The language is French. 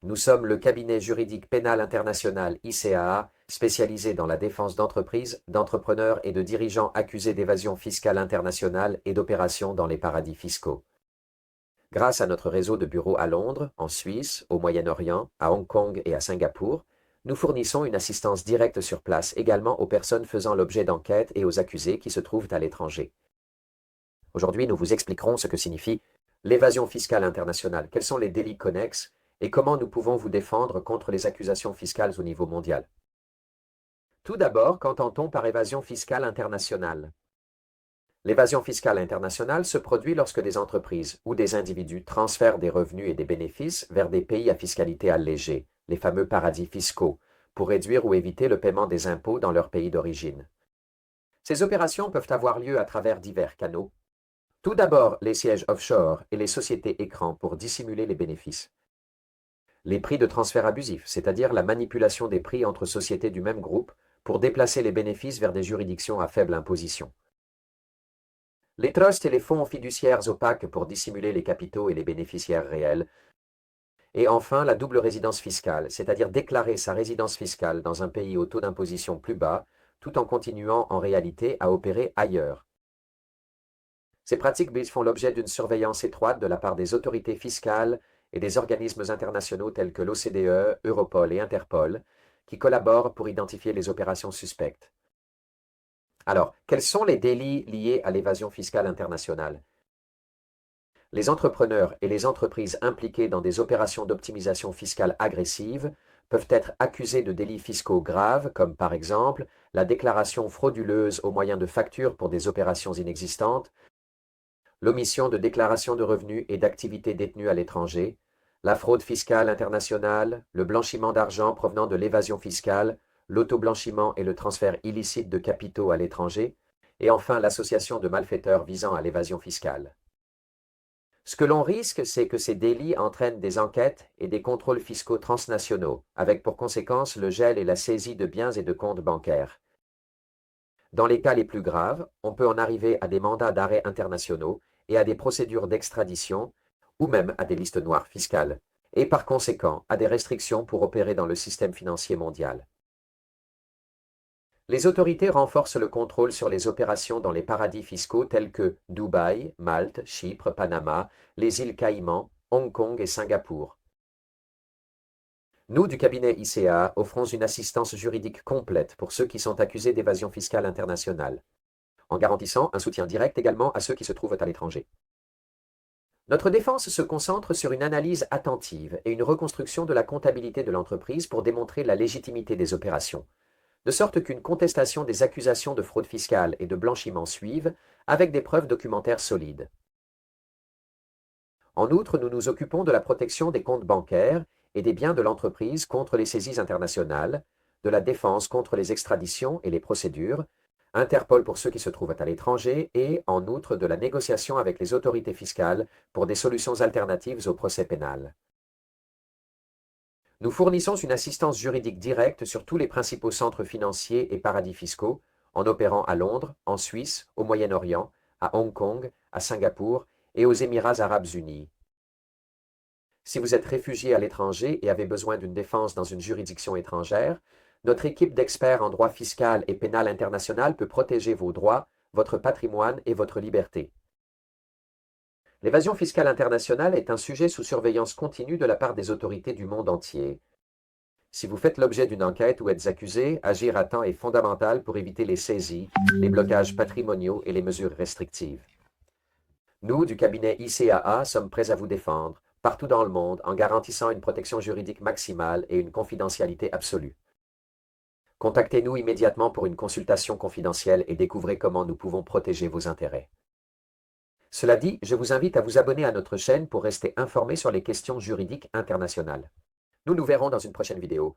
Nous sommes le cabinet juridique pénal international ICAA, spécialisé dans la défense d'entreprises, d'entrepreneurs et de dirigeants accusés d'évasion fiscale internationale et d'opérations dans les paradis fiscaux. Grâce à notre réseau de bureaux à Londres, en Suisse, au Moyen-Orient, à Hong Kong et à Singapour, nous fournissons une assistance directe sur place également aux personnes faisant l'objet d'enquêtes et aux accusés qui se trouvent à l'étranger. Aujourd'hui, nous vous expliquerons ce que signifie l'évasion fiscale internationale, quels sont les délits connexes et comment nous pouvons vous défendre contre les accusations fiscales au niveau mondial. Tout d'abord, qu'entend-on par évasion fiscale internationale? L'évasion fiscale internationale se produit lorsque des entreprises ou des individus transfèrent des revenus et des bénéfices vers des pays à fiscalité allégée, les fameux paradis fiscaux, pour réduire ou éviter le paiement des impôts dans leur pays d'origine. Ces opérations peuvent avoir lieu à travers divers canaux. Tout d'abord, les sièges offshore et les sociétés écrans pour dissimuler les bénéfices. Les prix de transfert abusifs, c'est-à-dire la manipulation des prix entre sociétés du même groupe pour déplacer les bénéfices vers des juridictions à faible imposition. Les trusts et les fonds fiduciaires opaques pour dissimuler les capitaux et les bénéficiaires réels. Et enfin, la double résidence fiscale, c'est-à-dire déclarer sa résidence fiscale dans un pays au taux d'imposition plus bas, tout en continuant en réalité à opérer ailleurs. Ces pratiques font l'objet d'une surveillance étroite de la part des autorités fiscales et des organismes internationaux tels que l'OCDE, Europol et Interpol, qui collaborent pour identifier les opérations suspectes. Alors, quels sont les délits liés à l'évasion fiscale internationale? Les entrepreneurs et les entreprises impliquées dans des opérations d'optimisation fiscale agressive peuvent être accusés de délits fiscaux graves, comme par exemple la déclaration frauduleuse au moyen de factures pour des opérations inexistantes, l'omission de déclaration de revenus et d'activités détenues à l'étranger, la fraude fiscale internationale, le blanchiment d'argent provenant de l'évasion fiscale, l'autoblanchiment et le transfert illicite de capitaux à l'étranger, et enfin l'association de malfaiteurs visant à l'évasion fiscale. Ce que l'on risque, c'est que ces délits entraînent des enquêtes et des contrôles fiscaux transnationaux, avec pour conséquence le gel et la saisie de biens et de comptes bancaires. Dans les cas les plus graves, on peut en arriver à des mandats d'arrêt internationaux et à des procédures d'extradition, ou même à des listes noires fiscales, et par conséquent à des restrictions pour opérer dans le système financier mondial. Les autorités renforcent le contrôle sur les opérations dans les paradis fiscaux tels que Dubaï, Malte, Chypre, Panama, les îles Caïmans, Hong Kong et Singapour. Nous, du cabinet ICAA, offrons une assistance juridique complète pour ceux qui sont accusés d'évasion fiscale internationale, en garantissant un soutien direct également à ceux qui se trouvent à l'étranger. Notre défense se concentre sur une analyse attentive et une reconstruction de la comptabilité de l'entreprise pour démontrer la légitimité des opérations, de sorte qu'une contestation des accusations de fraude fiscale et de blanchiment suive avec des preuves documentaires solides. En outre, nous nous occupons de la protection des comptes bancaires et des biens de l'entreprise contre les saisies internationales, de la défense contre les extraditions et les procédures, Interpol pour ceux qui se trouvent à l'étranger et, en outre, de la négociation avec les autorités fiscales pour des solutions alternatives au procès pénal. Nous fournissons une assistance juridique directe sur tous les principaux centres financiers et paradis fiscaux, en opérant à Londres, en Suisse, au Moyen-Orient, à Hong Kong, à Singapour et aux Émirats arabes unis. Si vous êtes réfugié à l'étranger et avez besoin d'une défense dans une juridiction étrangère, notre équipe d'experts en droit fiscal et pénal international peut protéger vos droits, votre patrimoine et votre liberté. L'évasion fiscale internationale est un sujet sous surveillance continue de la part des autorités du monde entier. Si vous faites l'objet d'une enquête ou êtes accusé, agir à temps est fondamental pour éviter les saisies, les blocages patrimoniaux et les mesures restrictives. Nous, du cabinet ICAA, sommes prêts à vous défendre, partout dans le monde, en garantissant une protection juridique maximale et une confidentialité absolue. Contactez-nous immédiatement pour une consultation confidentielle et découvrez comment nous pouvons protéger vos intérêts. Cela dit, je vous invite à vous abonner à notre chaîne pour rester informé sur les questions juridiques internationales. Nous nous verrons dans une prochaine vidéo.